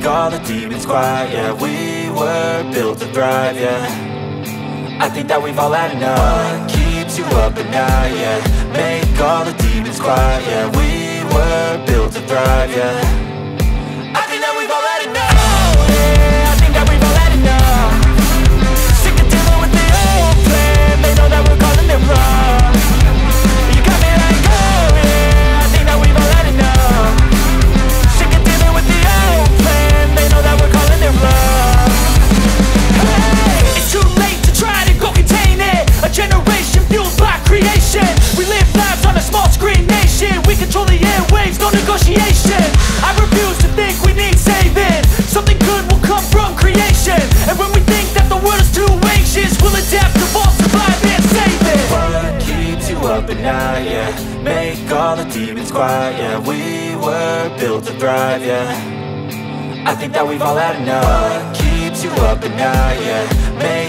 make all the demons quiet. Yeah, we were built to thrive, yeah. I think that we've all had enough. What keeps you up at night, yeah. Make all the demons quiet, yeah. We were built to thrive, yeah. I think that we've all had enough. Oh, yeah, I think that we've all had enough. Sick of dealing with the old plan. They know that we're calling it wrong. You got me like, oh yeah, I think that we've all had enough. Sick of dealing with the old plan. They know that we're calling it wrong. Hey, it's too late to try to go contain it. A generation fueled by creation. We live lives on a small screen nation. We control the airwaves, no negotiation. I refuse to think we need saving. Something good will come from creation. And when we think that the world is too anxious, we'll adapt, evolve, survive and save it. What keeps you up at night, yeah. Make all the demons quiet, yeah. We were built to thrive, yeah. I think that we've all had enough. What keeps you up at night, yeah. Make